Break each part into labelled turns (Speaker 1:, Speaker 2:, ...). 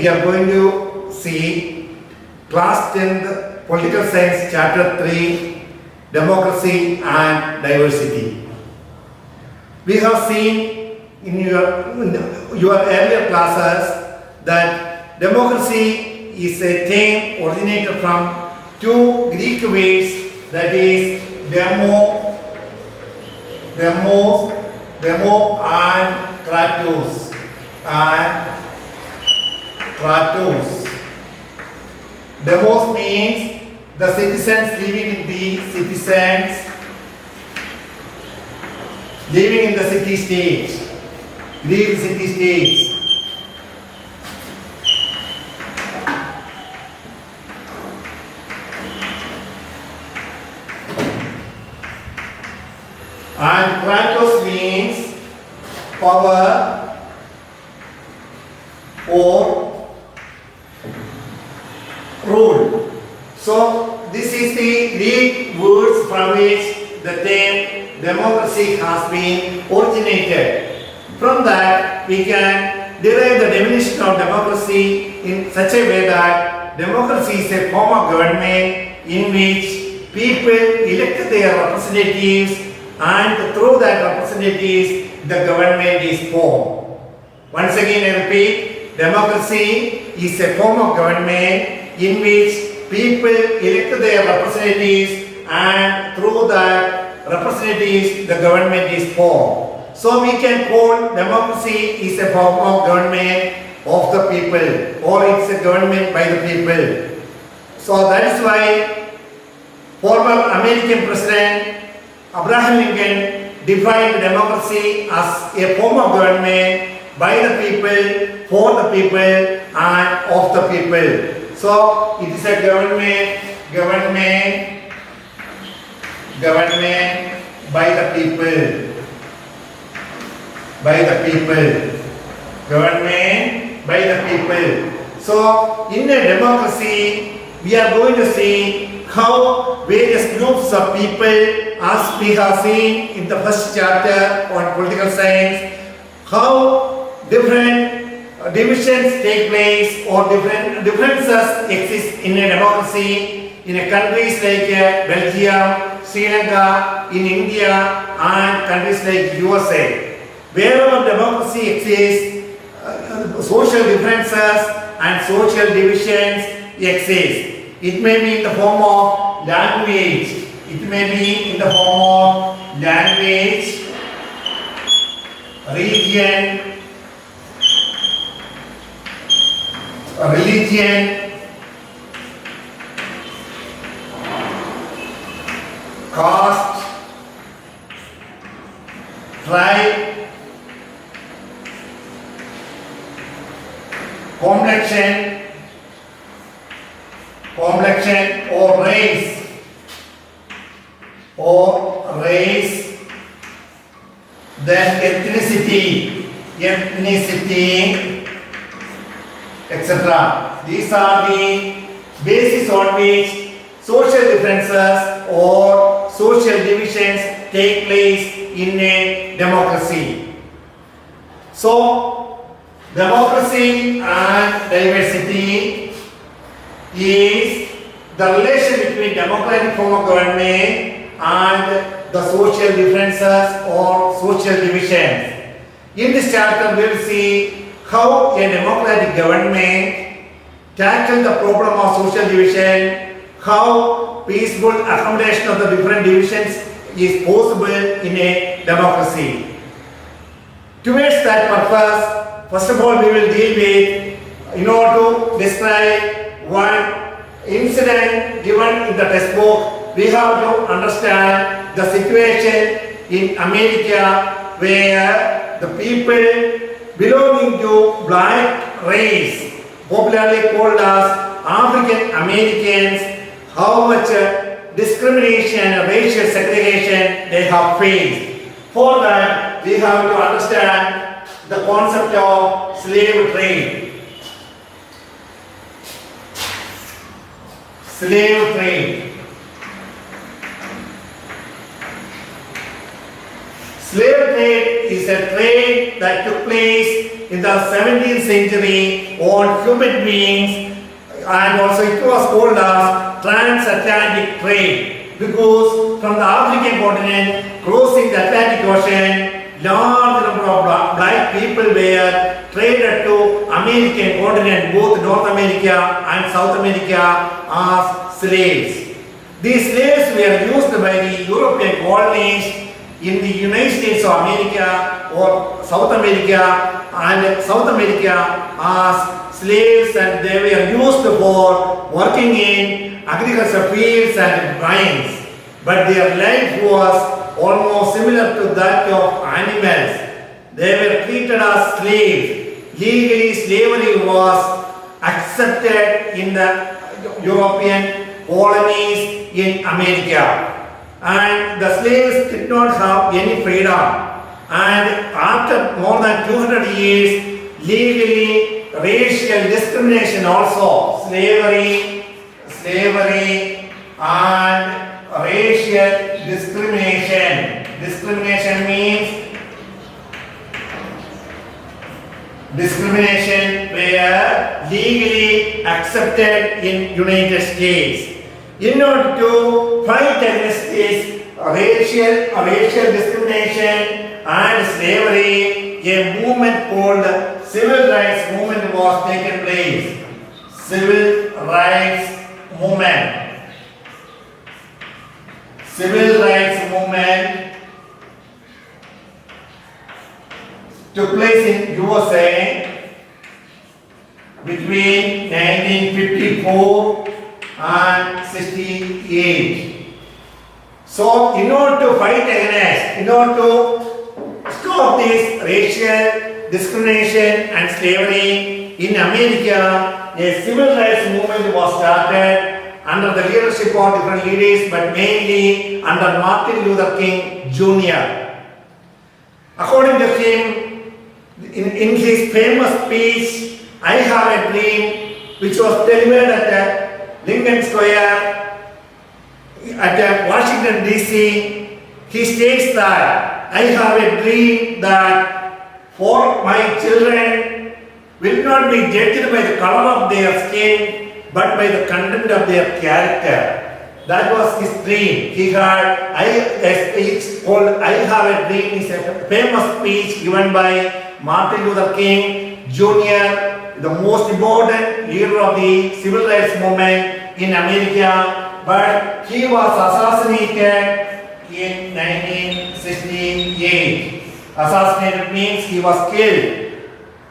Speaker 1: we are going to see class 10th political science chapter 3 democracy and diversity. We have seen in your earlier classes that democracy is a term originated from two Greek words, that is demo and kratos. Demos means the citizens living in the city states, Greek city states. And kratos means power or rule. So this is the Greek words from which the term democracy has been originated. From that we can derive the definition of democracy in such a way that democracy is a form of government in which people elect their representatives, and through that representatives the government is formed. Once again I repeat, democracy is a form of government in which people elect their representatives, and through that representatives the government is formed. So we can call democracy is a form of government of the people, or it's a government by the people. So that is why former American President Abraham Lincoln defined democracy as a form of government by the people, for the people, and of the people. So it is a government by the people, government by the people. So in a democracy, we are going to see how various groups of people, as we have seen in the first chapter on political science, how different divisions take place or different differences exist in a democracy in a countries like Belgium, Sri Lanka, in India, and countries like USA. Wherever democracy exists, social differences and social divisions exist. It may be in the form of language. It may be in the form of language, region, religion, caste, tribe, complexion or race, then ethnicity, etc. These are the basis on which social differences or social divisions take place in a democracy. So, democracy and diversity is the relation between democratic form of government and the social differences or social divisions. In this chapter, we will see how a democratic government tackles the problem of social division, how peaceful accommodation of the different divisions is possible in a democracy. Towards that purpose, first of all, we will deal with, in order to describe one incident given in the textbook, we have to understand the situation in America where the people belonging to black race, popularly called as African Americans, how much discrimination and racial segregation they have faced. For that, we have to understand the concept of slave trade. Slave trade. Slave trade is a trade that took place in the 17th century on human beings, and also it was called as transatlantic trade, because from the African continent crossing the Atlantic Ocean, large number of black people were traded to American continent, both North America and South America, as slaves. These slaves were used by the European colonies in the United States of America or South America as slaves, and they were used for working in agricultural fields and mines. But their life was almost similar to that of animals. They were treated as slaves. Legally, slavery was accepted in the European colonies in America. And the slaves did not have any freedom. And after more than 200 years, legally, racial discrimination also, slavery and racial discrimination. Discrimination means discrimination were legally accepted in United States. In order to fight against this racial discrimination and slavery, a movement called Civil Rights Movement was taken place. Civil Rights Movement. Civil Rights Movement took place in USA between 1954 and 68. So, in order to fight against, in order to stop this racial discrimination and slavery in America, a civil rights movement was started under the leadership of different leaders, but mainly under Martin Luther King Jr. According to him, in his famous speech, I Have a Dream, which was delivered at Lincoln Square at Washington DC, he states that I have a dream that for my children will not be judged by the color of their skin, but by the content of their character. That was his dream. He had a speech called I Have a Dream. It's a famous speech given by Martin Luther King Jr., the most important leader of the civil rights movement in America. But he was assassinated in 1968. Assassinated means he was killed.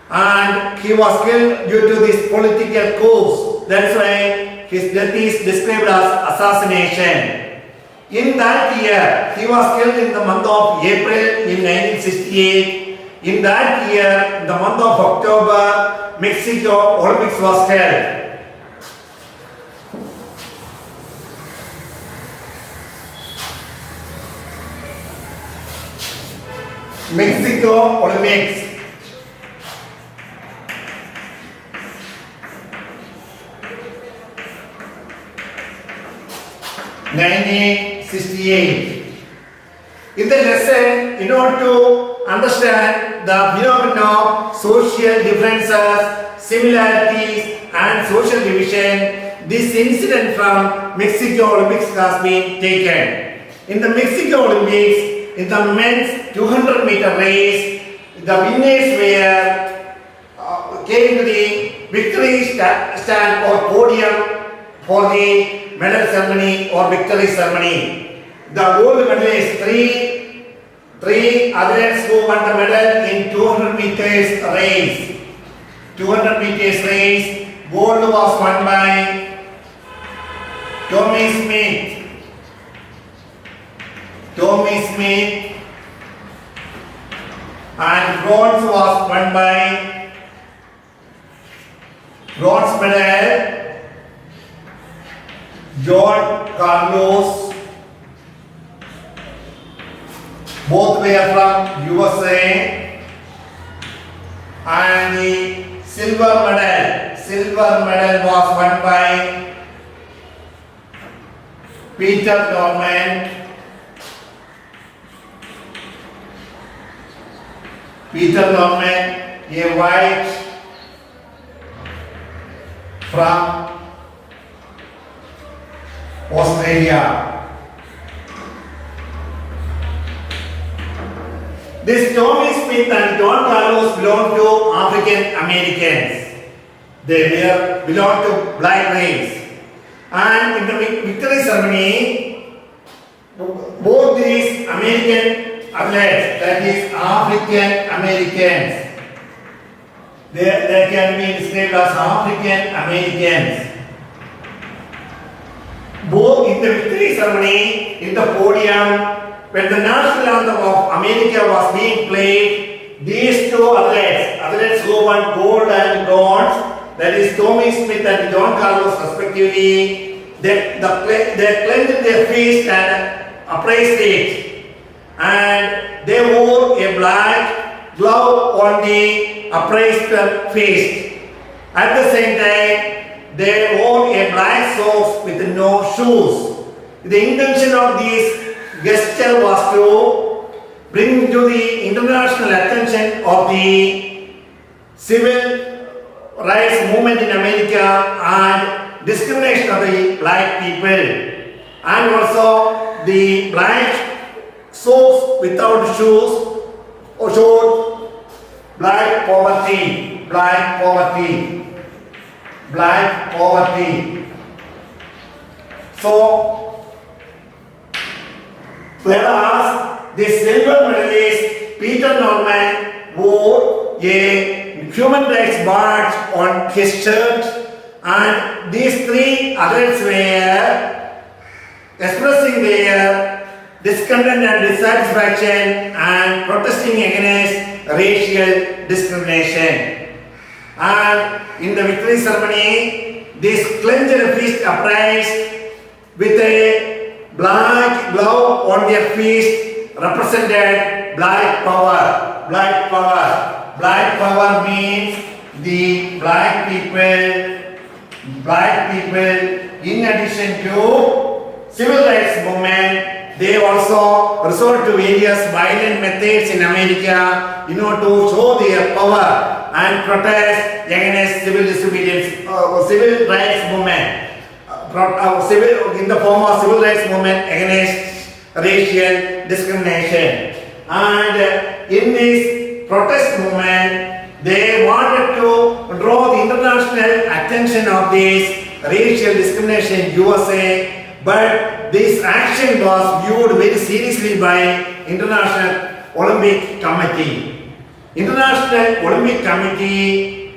Speaker 1: And he was killed due to this political cause. That's why his death is described as assassination. In that year, he was killed in the month of April in 1968. In that year, in the month of October, Mexico Olympics was held. Mexico Olympics. (1968). In the lesson, in order to understand the phenomenon of social differences, similarities, and social division, this incident from Mexico Olympics has been taken. In the Mexico Olympics, in the men's 200-meter race, the winners came to the victory stand or podium for the medal ceremony or victory ceremony. The gold medalists, three athletes who won the medal in 200 meters race. 200 meters race, gold was won by Tommy Smith, and bronze was won by bronze medal John Carlos. Both were from USA. And the silver medal was won by Peter Norman. a white from Australia. This Tommy Smith and John Carlos belong to African Americans. They belong to black race. And in the victory ceremony, both these American athletes, that is African Americans, they can be described as African Americans. Both in the victory ceremony, in the podium, when the national anthem of America was being played, these two athletes who won gold and bronze, that is Tommy Smith and John Carlos respectively, they clenched their fist and upraised it, and they wore a black glove on the upraised fist. At the same time, they wore a black socks with no shoes. The intention of this gesture was to bring to the international attention of the civil rights movement in America and discrimination of the black people, and also the black socks without shoes showed black poverty. So whereas the silver medalist Peter Norman wore a human rights badge on his shirt, and these three athletes were expressing their discontent and dissatisfaction and protesting against racial discrimination. And in the victory ceremony, this clenched fist upraised with a black glove on their fist represented black power. Black power means the black people, in addition to civil rights movement, they also resort to various violent methods in America in order to show their power and protest against civil disobedience, civil rights movement, in the form of civil rights movement against racial discrimination. And in this protest movement, they wanted to draw the international attention of this racial discrimination in USA, but this action was viewed very seriously by International Olympic Committee. International Olympic Committee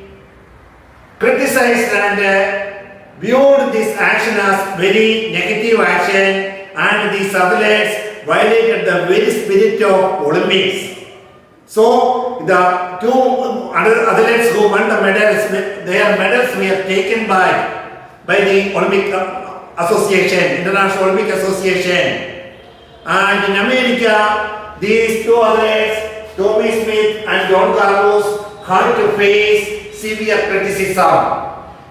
Speaker 1: criticized and viewed this action as very negative action, and these athletes violated the very spirit of Olympics. So the two other athletes who won the medals, their medals were taken by the Olympic Association, International Olympic Association. And in America, these two athletes, Tommy Smith and John Carlos, had to face severe criticism.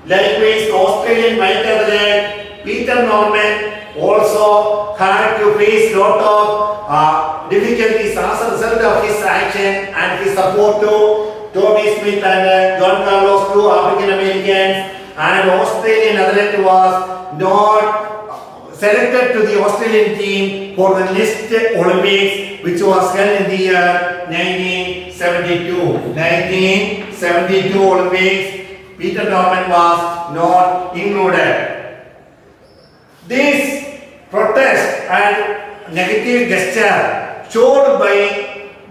Speaker 1: Likewise, Australian white athlete Peter Norman also had to face a lot of difficulties as a result of his action and his support to Tommy Smith and John Carlos, two African Americans. And Australian athlete was not selected to the Australian team for the next Olympics, which was held in the year 1972. 1972 Olympics, Peter Norman was not included. This protest and negative gesture showed by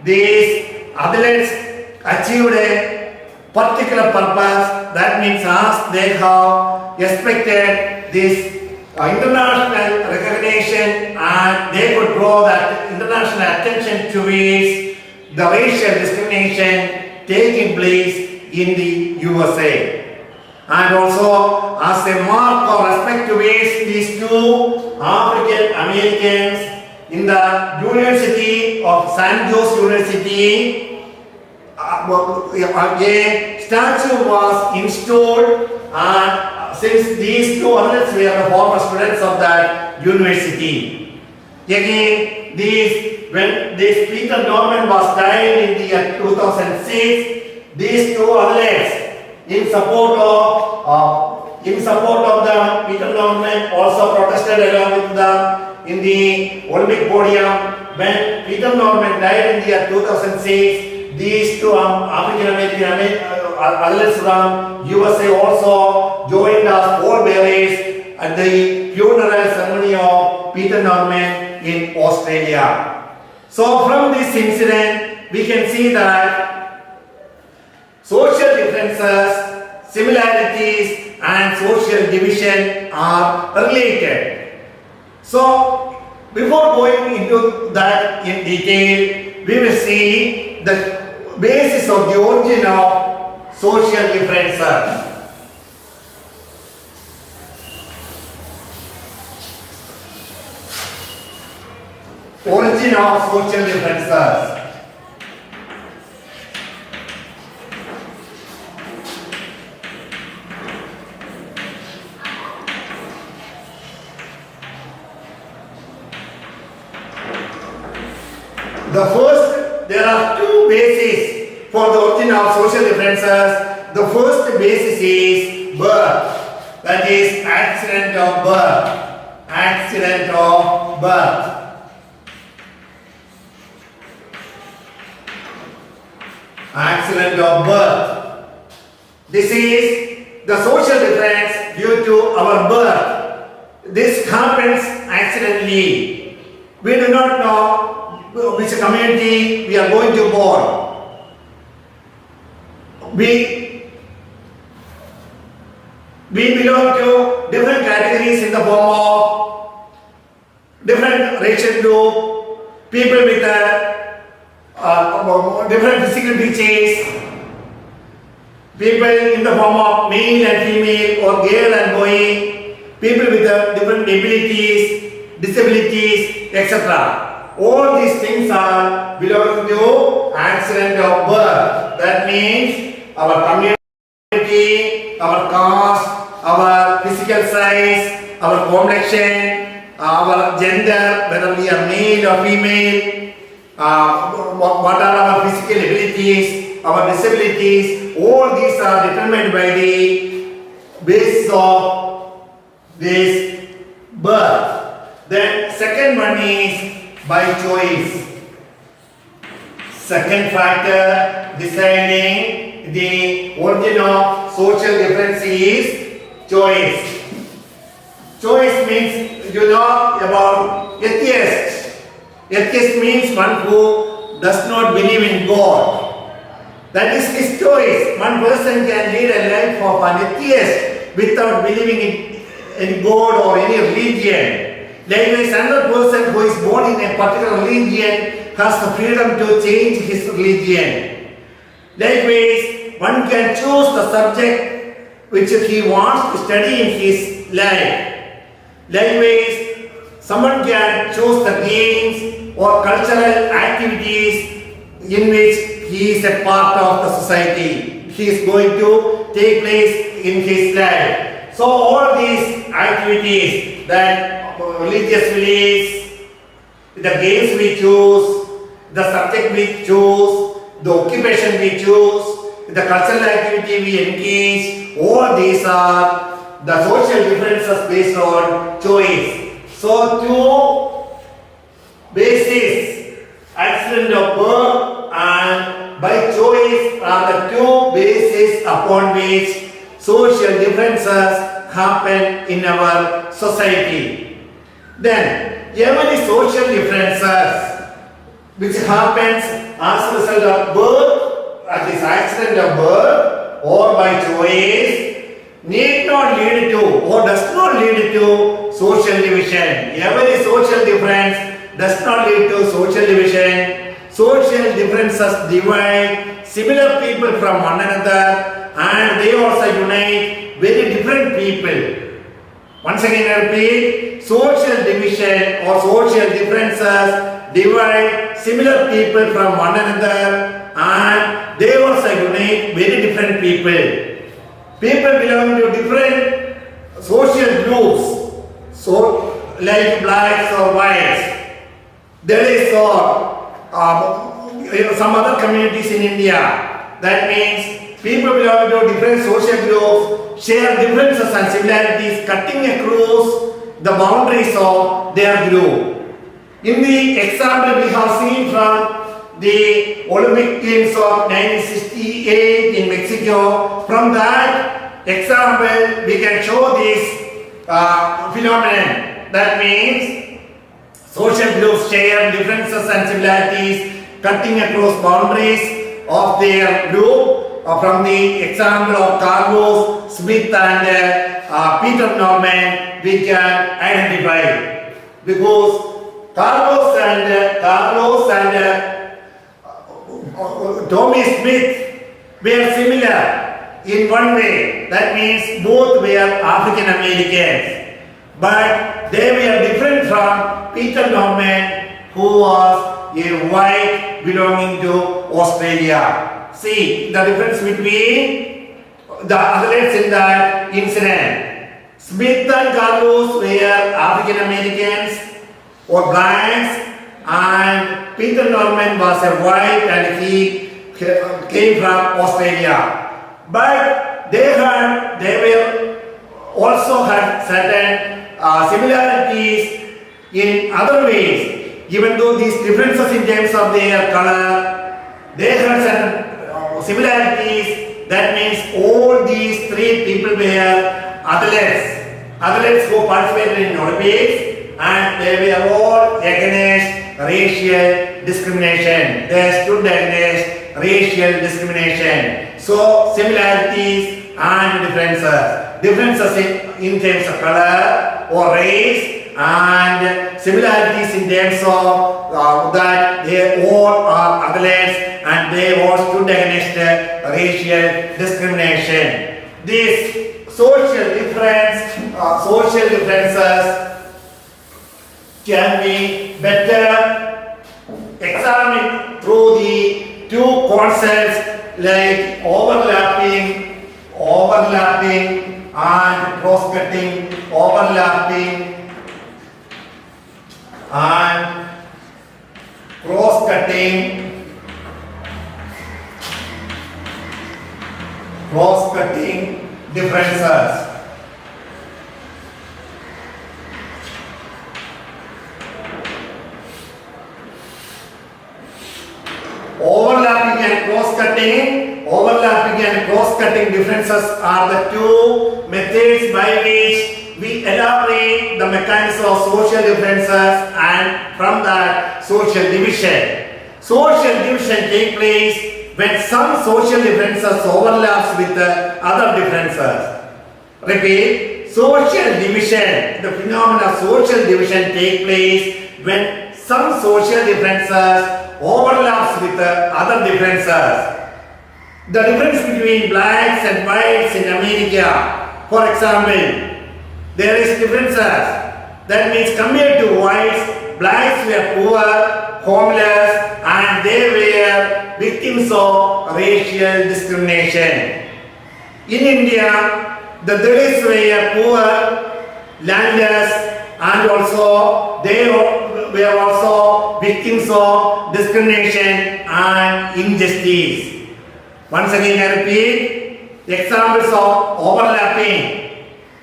Speaker 1: these athletes achieved a particular purpose. That means as they have expected this international recognition, and they could draw that international attention towards the racial discrimination taking place in the USA. And also as a mark of respect towards these two African Americans, in the University of San Jose University, a statue was installed, and since these two athletes were the former students of that university. Again, when this Peter Norman was died in the year 2006, these two outlets in support of them. Peter Norman also protested along with them in the Olympic podium. When Peter Norman died in the year 2006, these two African American outlets from USA also joined us pallbearers at the funeral ceremony of Peter Norman in Australia. So from this incident, we can see that social differences, similarities and social division are related. So before going into that in detail, we will see the basis of the origin of social differences. Origin of social differences. The first, there are two bases for the origin of social differences. The first basis is birth, that is accident of birth. Accident of birth. Accident of birth. This is the social difference due to our birth. This happens accidentally. We do not know which community we are going to born. We belong to different categories in the form of different racial group, people with different physical features, people in the form of male and female or girl and boy, people with different abilities, disabilities, etc. All these things are belonging to accident of birth. That means our community, our caste, our physical size, our complexion, our gender, whether we are male or female, what are our physical abilities, our disabilities, all these are determined by the basis of this birth. Then second one is by choice. Second factor deciding the origin of social difference is choice. Choice means, you know about atheist. Atheist means one who does not believe in God. That is his choice. One person can lead a life of an atheist without believing in God or any religion. Likewise, another person who is born in a particular religion has the freedom to change his religion. Likewise, one can choose the subject which he wants to study in his life. Likewise, someone can choose the games or cultural activities in which he is a part of the society. He is going to take place in his life. So all these activities, that religious beliefs, the games we choose, the subject we choose, the occupation we choose, the cultural activity we engage, all these are the social differences based on choice. So two bases, accident of birth and by choice, are the two bases upon which social differences happen in our society. Then, every social differences which happens as a result of birth, that is accident of birth or by choice, need not lead to or does not lead to social division. Every social difference does not lead to social division. Social differences divide similar people from one another and they also unite very different people. Once again I repeat, social division or social differences divide similar people from one another and they also unite very different people. People belong to different social groups, so like blacks or whites. There is some other communities in India. That means people belonging to different social groups share differences and similarities cutting across the boundaries of their group. In the example we have seen from the Olympic Games of 1968 in Mexico, from that example we can show this phenomenon. That means social groups share differences and similarities cutting across boundaries of their group. From the example of Carlos, Smith and Peter Norman, we can identify, because Carlos and Tommy Smith were similar in one way. That means both were African Americans, but they were different from Peter Norman, who was a white belonging to Australia. See the difference between the athletes in that incident. Smith and Carlos were African Americans or blacks, and Peter Norman was a white and he came from Australia. But they also had certain similarities in other ways. Even though these differences in terms of their color, they had certain similarities. That means all these three people were athletes who participated in Olympics, and they were all against racial discrimination. They stood against racial discrimination. So similarities and differences in terms of color or race, and similarities in terms of that they all are athletes and they all stood against racial discrimination. These social differences can be better examined through the two concepts like overlapping and cross-cutting, overlapping and cross-cutting differences. Overlapping and cross-cutting differences are the two methods by which we elaborate the mechanism of social differences, and from that social division. Social division takes place when some social differences overlaps with the other differences. Repeat, social division, the phenomenon of social division takes place when some social differences overlaps with the other differences. The difference between blacks and whites in America, for example, there is differences. That means compared to whites, blacks were poor, homeless, and they were victims of racial discrimination. In India, the Dalits were poor, landless, and also they were also victims of discrimination and injustice. Once again I repeat, examples of overlapping.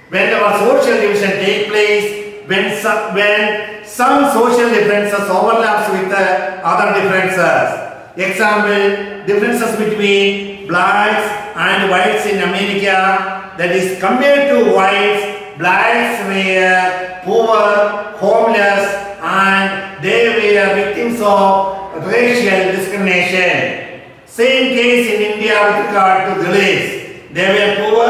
Speaker 1: When our social division takes place, when some social differences overlaps with the other differences. Example, differences between blacks and whites in America, that is compared to whites, blacks were poor, homeless, and they were victims of racial discrimination. Same case in India with regard to Dalits. They were poor,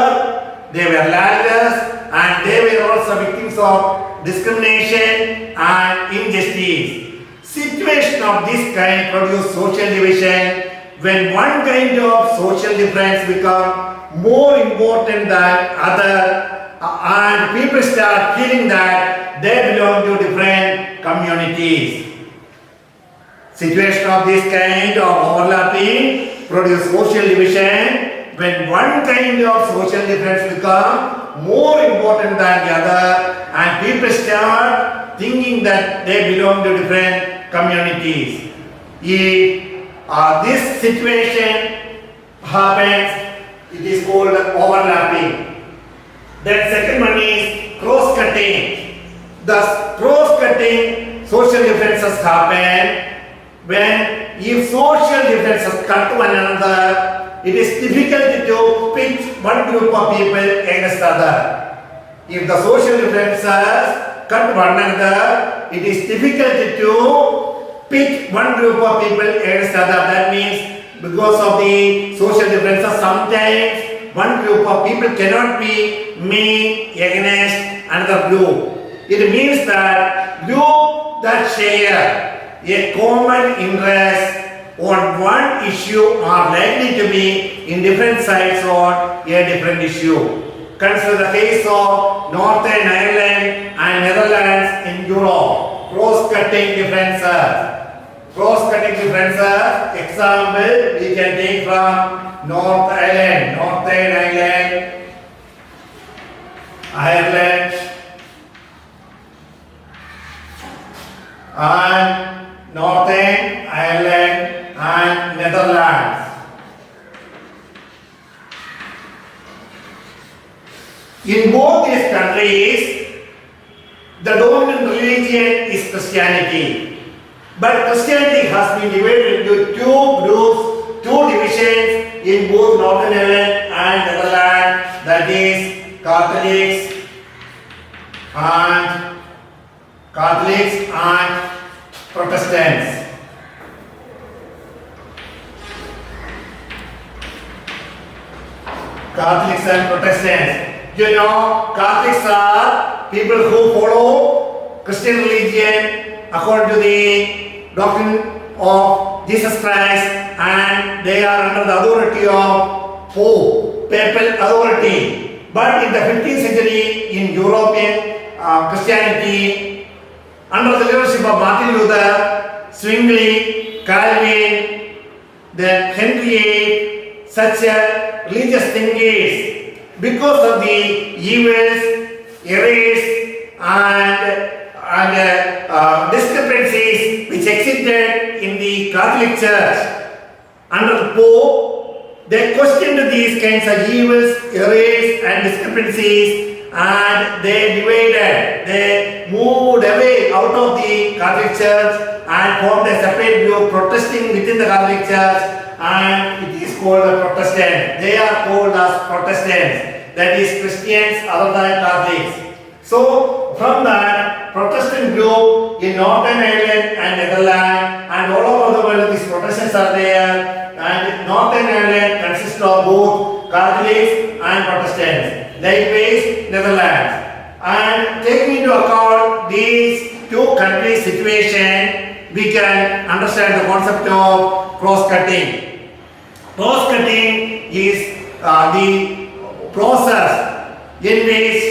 Speaker 1: they were landless, and they were also victims of discrimination and injustice. Situation of this kind produce social division when one kind of social difference become more important than other, and people start feeling that they belong to different communities. Situation of this kind of overlapping produce social division when one kind of social difference become more important than the other, and people start thinking that they belong to different communities. If this situation happens, it is called overlapping. Then second one is cross-cutting. Thus, cross-cutting social differences happen when if social differences cut one another, it is difficult to pit one group of people against other. If the social differences cut one another, it is difficult to pit one group of people against other. That means because of the social differences, sometimes one group of people cannot be made against another group. It means that groups that share a common interest on one issue are likely to be in different sides on a different issue. Consider the case of Northern Ireland and Netherlands in Europe. Cross-cutting differences. Cross-cutting differences, example, we can take from Northern Ireland, Ireland, and Northern Ireland and Netherlands. In both these countries, the dominant religion is Christianity. But Christianity has been divided into two groups, two divisions in both Northern Ireland and Netherlands, that is Catholics and Protestants. Catholics and Protestants. You know, Catholics are people who follow Christian religion according to the doctrine of Jesus Christ, and they are under the authority of Pope, papal authority. But in the 15th century, in European Christianity, under the leadership of Martin Luther, Zwingli, Calvin, then Henry VIII, such religious thinkers, because of the evils, errors, and discrepancies which existed in the Catholic Church under the Pope, they questioned these kinds of evils, errors, and discrepancies, and they divided. They moved away out of the Catholic Church and formed a separate group protesting within the Catholic Church, and it is called the Protestants. They are called as Protestants, that is Christians other than Catholics. So from that Protestant group in Northern Ireland and Netherlands and all over the world, these Protestants are there, and Northern Ireland consists of both Catholics and Protestants. Likewise, Netherlands. And taking into account these two countries' situation, we can understand the concept of cross-cutting. Cross-cutting is the process in which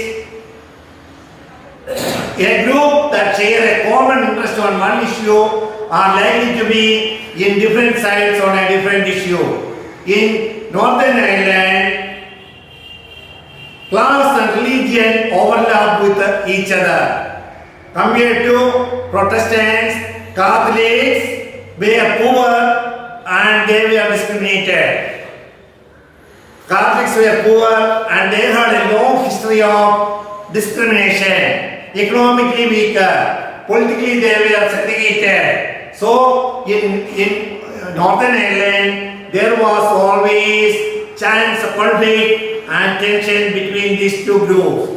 Speaker 1: a group that share a common interest on one issue are likely to be in different sides on a different issue. In Northern Ireland, class and religion overlap with each other. Compared to Protestants, Catholics were poor and they were discriminated. Catholics were poor and they had a long history of discrimination. Economically weaker, politically they were segregated. So in Northern Ireland, there was always chance of conflict and tension between these two groups.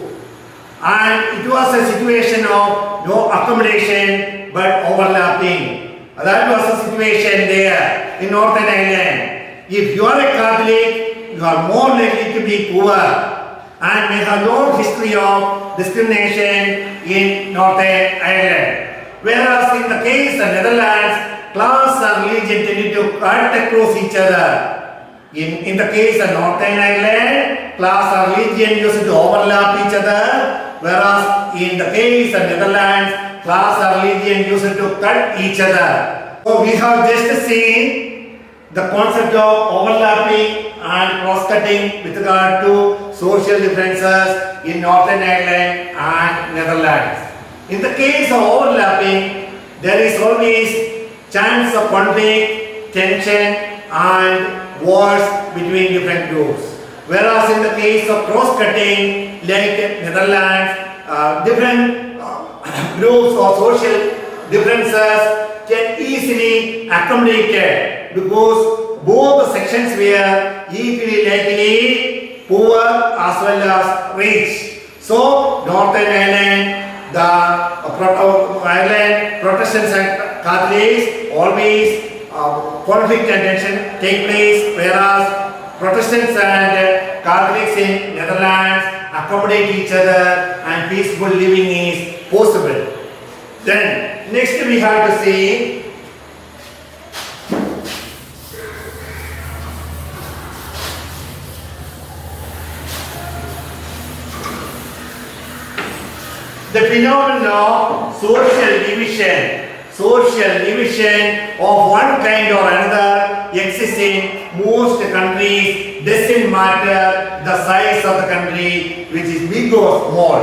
Speaker 1: And it was a situation of no accommodation but overlapping. That was the situation there in Northern Ireland. If you are a Catholic, you are more likely to be poor and may have long history of discrimination in Northern Ireland. Whereas in the case of Netherlands, class and religion tended to cut across each other. In the case of Northern Ireland, class and religion used to overlap each other, whereas in the case of Netherlands, class and religion used to cut each other. So we have just seen the concept of overlapping and cross-cutting with regard to social differences in Northern Ireland and Netherlands. In the case of overlapping, there is always chance of conflict, tension and wars between different groups. Whereas in the case of cross-cutting, like Netherlands, different groups or social differences can easily accommodate because both the sections were equally likely poor as well as rich. So Northern Ireland, Protestants and Catholics always conflict and tension take place, whereas Protestants and Catholics in Netherlands accommodate each other and peaceful living is possible. Then next we have to see the phenomenon of social division of one kind or another exists in most countries. Doesn't matter the size of the country, which is big or small.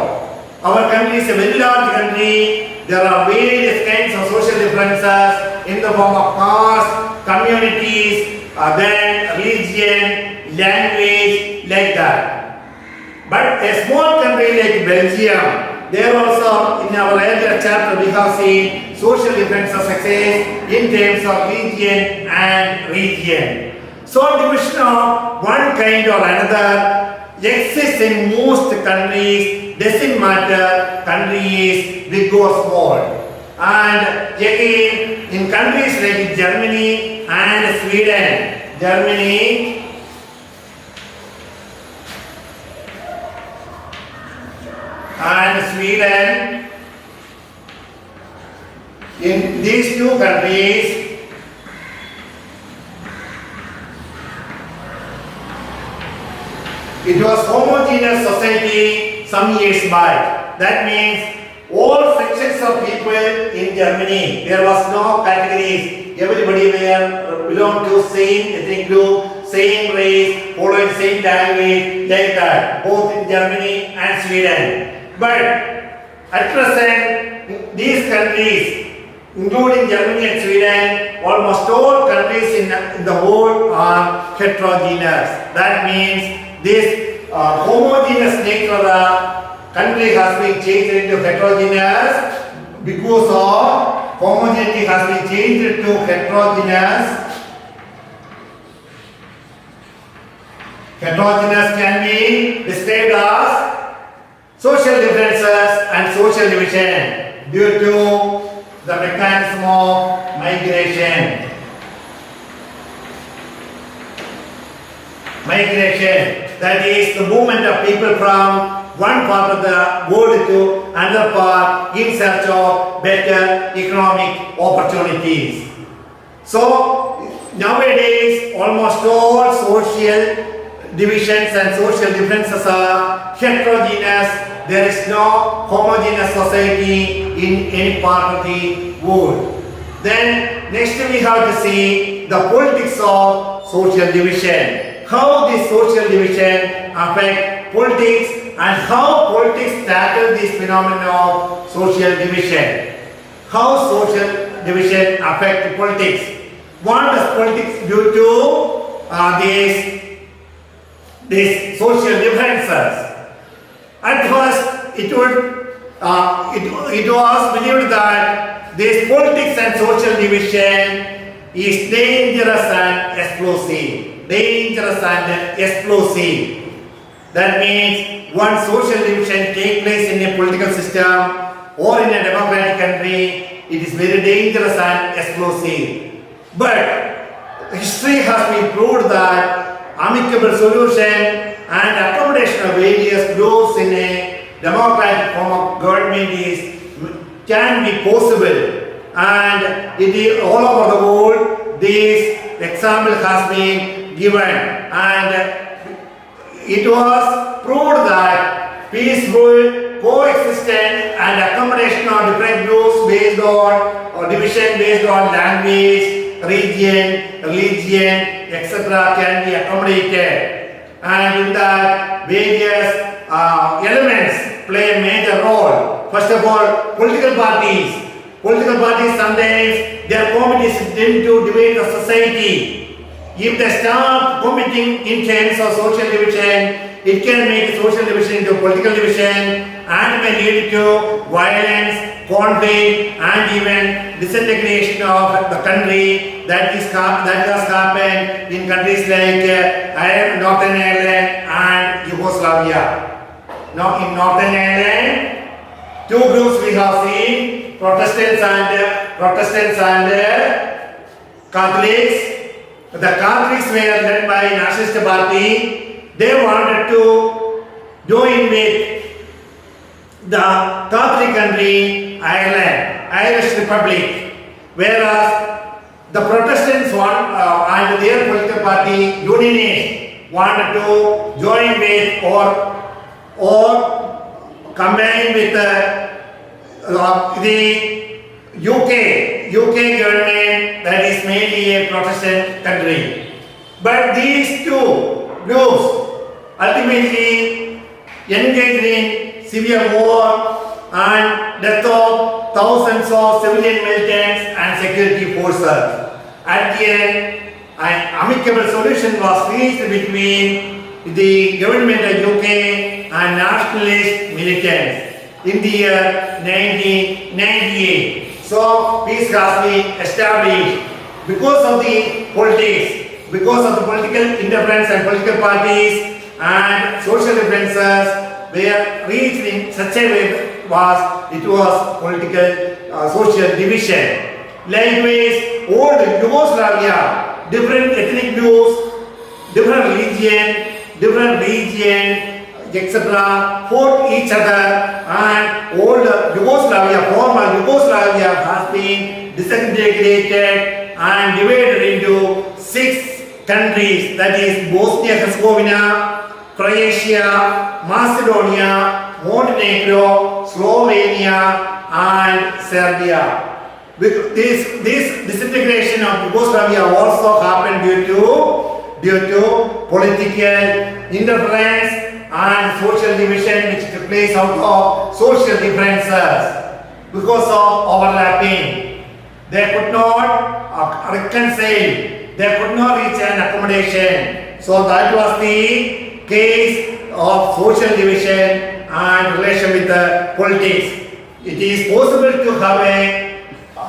Speaker 1: Our country is a very large country. There are various kinds of social differences in the form of caste, communities, then religion, language, like that. But a small country like Belgium, there also in our earlier chapter we have seen social differences exist in terms of religion and region. So division of one kind or another exists in most countries. Doesn't matter country is big or small. And again in countries like Germany and Sweden, in these two countries, it was homogeneous society some years back. That means all sections of people in Germany, there was no categories. Everybody belonged to same ethnic group, same race, following same language, like that, both in Germany and Sweden. But at present, these countries, including Germany and Sweden, almost all countries in the world are heterogeneous. That means this homogeneous nature of the country has been changed into heterogeneous because of homogeneity has been changed to heterogeneous. Heterogeneous can be described as social differences and social division due to the mechanism of migration. Migration, that is the movement of people from one part of the world to another part in search of better economic opportunities. So nowadays almost all social divisions and social differences are heterogeneous. There is no homogeneous society in any part of the world. Then next we have to see the politics of social division. How this social division affect politics and how politics tackle this phenomenon of social division. How social division affect politics? What does politics do to these social differences? At first, it was believed that this politics and social division is dangerous and explosive. That means once social division takes place in a political system or in a democratic country, it is very dangerous and explosive. But history has been proved that amicable solution and accommodation of various groups in a democratic form of government can be possible, and it is all over the world. This example has been given, and it was proved that peaceful coexistence and accommodation of different groups based on or division based on language, region, religion, etc. can be accommodated. And in that, various elements play a major role. First of all, political parties. Political parties sometimes their committees tend to divide the society. if they start committing in terms of social division, it can make social division into political division and may lead to violence, conflict, and even disintegration of the country that has happened in countries like Northern Ireland and Yugoslavia. Now in Northern Ireland, two groups we have seen, Protestants and Catholics. The Catholics were led by Nationalist Party. They wanted to join with the Catholic country Ireland, Irish Republic, whereas the Protestants and their political party Unionists wanted to join with or combine with the UK government that is mainly a Protestant country. But these two groups ultimately engaged in civil war and death of thousands of civilian militants and security forces. At the end, an amicable solution was reached between the government of UK and nationalist militants in the year 1998. So peace has been established because of the politics, because of the political interference and political parties and social differences were reached in such a way it was political social division. Likewise, old Yugoslavia, different ethnic groups, different region, etc. fought each other, and old Yugoslavia, former Yugoslavia has been disintegrated and divided into 6 countries, that is Bosnia-Herzegovina, Croatia, Macedonia, Montenegro, Slovenia, and Serbia. This disintegration of Yugoslavia also happened due to political interference and social division which took place out of social differences. Because of overlapping, they could not reconcile, they could not reach an accommodation. So that was the case of social division and relation with the politics. It is possible to have a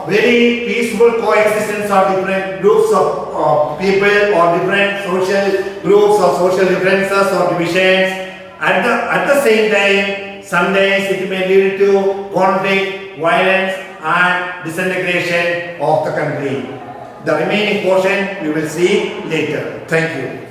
Speaker 1: very peaceful coexistence of different groups of people or different social groups or social differences or divisions. At the same time, sometimes it may lead to conflict, violence, and disintegration of the country. The remaining portion we will see later. Thank you.